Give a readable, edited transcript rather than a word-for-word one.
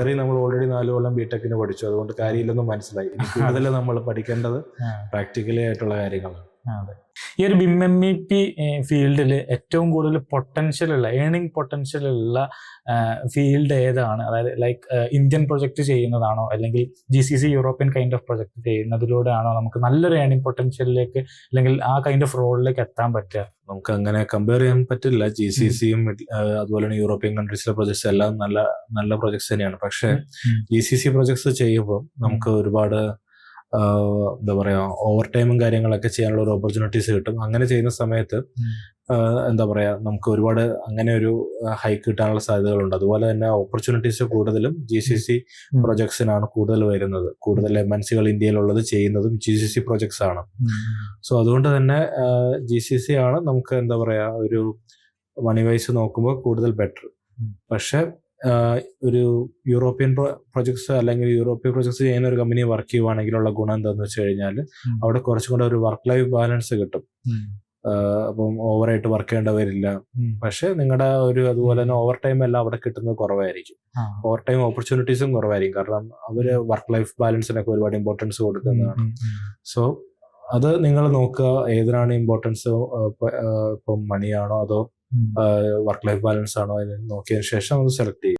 Theory നമ്മൾ already 4 കൊല്ലം ബിടെക്കിന് പഠിച്ചു, അതുകൊണ്ട് കാര്യമില്ലെന്ന് മനസ്സിലായി. കൂടുതൽ നമ്മൾ പഠിക്കേണ്ടത് പ്രാക്ടിക്കലി ആയിട്ടുള്ള കാര്യങ്ങളാണ്. അതെ. ഈ ഒരു BIM-MEP ഫീൽഡിൽ ഏറ്റവും കൂടുതൽ പൊട്ടൻഷ്യലുള്ള ഏണിംഗ് പൊട്ടൻഷ്യലുള്ള ഫീൽഡ് ഏതാണ്? അതായത് ലൈക്ക് ഇന്ത്യൻ പ്രൊജക്ട് ചെയ്യുന്നതാണോ, അല്ലെങ്കിൽ GCC European kind of project ചെയ്യുന്നതിലൂടെ ആണോ നമുക്ക് നല്ലൊരു ഏണിംഗ് പൊട്ടൻഷ്യലിലേക്ക് അല്ലെങ്കിൽ ആ കൈൻഡ് ഓഫ് റോളിലേക്ക് എത്താൻ പറ്റുക? നമുക്ക് അങ്ങനെ കമ്പയർ ചെയ്യാൻ പറ്റില്ല. GCCയും അതുപോലെ തന്നെ യൂറോപ്യൻ കൺട്രീസിലെ പ്രൊജക്ട്സ് എല്ലാം നല്ല നല്ല പ്രൊജക്ട്സ് തന്നെയാണ്. പക്ഷെ GCC പ്രൊജക്ട്സ് ചെയ്യുമ്പോൾ നമുക്ക് ഒരുപാട് എന്താ പറയാ ഓവർ ടൈമും കാര്യങ്ങളൊക്കെ ചെയ്യാനുള്ള ഒരു ഓപ്പർച്യൂണിറ്റീസ് കിട്ടും. അങ്ങനെ ചെയ്യുന്ന സമയത്ത് എന്താ പറയാ നമുക്ക് ഒരുപാട് അങ്ങനെ ഒരു ഹൈക്ക് കിട്ടാനുള്ള സാധ്യതകളുണ്ട്. അതുപോലെ തന്നെ ഓപ്പർച്യൂണിറ്റീസ് കൂടുതലും GCC പ്രൊജക്ട്സിനാണ് കൂടുതൽ വരുന്നത്. കൂടുതൽ MNCകൾ ഇന്ത്യയിലുള്ളത് ചെയ്യുന്നതും GCC പ്രൊജക്ട്സ് ആണ്. സോ അതുകൊണ്ട് തന്നെ GCC ആണ് നമുക്ക് എന്താ പറയാ ഒരു മണി വൈസ് നോക്കുമ്പോൾ കൂടുതൽ ബെറ്റർ. പക്ഷെ ഒരു യൂറോപ്യൻ പ്രൊജക്ട്സ് അല്ലെങ്കിൽ യൂറോപ്യൻ പ്രൊജക്ട്സ് ചെയ്യുന്ന ഒരു കമ്പനി വർക്ക് ചെയ്യുവാണെങ്കിലുള്ള ഗുണം എന്താണെന്ന് വെച്ച് കഴിഞ്ഞാൽ അവിടെ കുറച്ചും കൂടെ ഒരു വർക്ക് ലൈഫ് ബാലൻസ് കിട്ടും. അപ്പം ഓവറായിട്ട് വർക്ക് ചെയ്യേണ്ട വരില്ല. പക്ഷെ നിങ്ങളുടെ ഒരു അതുപോലെ തന്നെ ഓവർ ടൈം എല്ലാം അവിടെ കിട്ടുന്നത് കുറവായിരിക്കും. ഓവർ ടൈം ഓപ്പർച്യൂണിറ്റീസും കുറവായിരിക്കും. കാരണം അവര് വർക്ക് ലൈഫ് ബാലൻസിനൊക്കെ ഒരുപാട് ഇമ്പോർട്ടൻസ് കൊടുക്കുന്നതാണ്. സോ അത് നിങ്ങൾ നോക്കുക, ഏതിനാണ് ഇമ്പോർട്ടൻസ്, ഇപ്പം മണിയാണോ അതോ വർക്ക് ലൈഫ് ബാലൻസ് ആണോ എന്ന് നോക്കിയതിനു ശേഷം അത് സെലക്ട് ചെയ്യും.